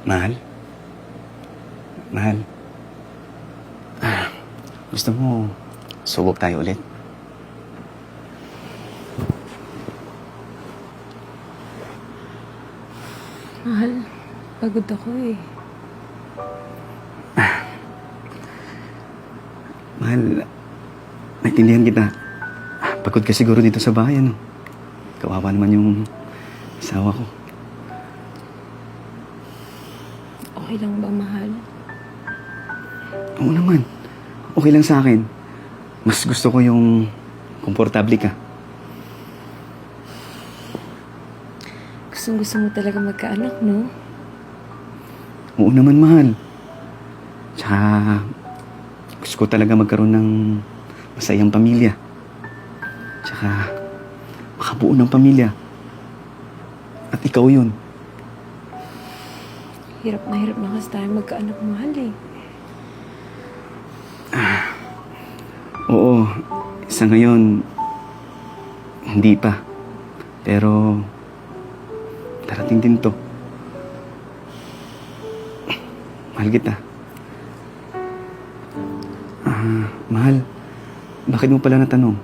Mahal? Mahal? Gusto mo, subok tayo ulit? Mahal, pagod ako eh. Mahal, naintindihan kita. Pagod ka siguro dito sa bahay, ano? Kawawa naman yung asawa ko. Okay lang ba, mahal? Oo naman. Okay lang sa akin. Mas gusto ko yung komportable ka. Gusto mo talaga magkaanak, no? Oo naman, mahal. Tsaka, gusto ko talaga magkaroon ng masayang pamilya. Tsaka, makabuo ng pamilya. At ikaw yun. Hirap na kasi tayo magkaanak, mahal eh. Oo, sa ngayon, hindi pa. Pero, darating din to. Mahal kita. Mahal, bakit mo pala natanong?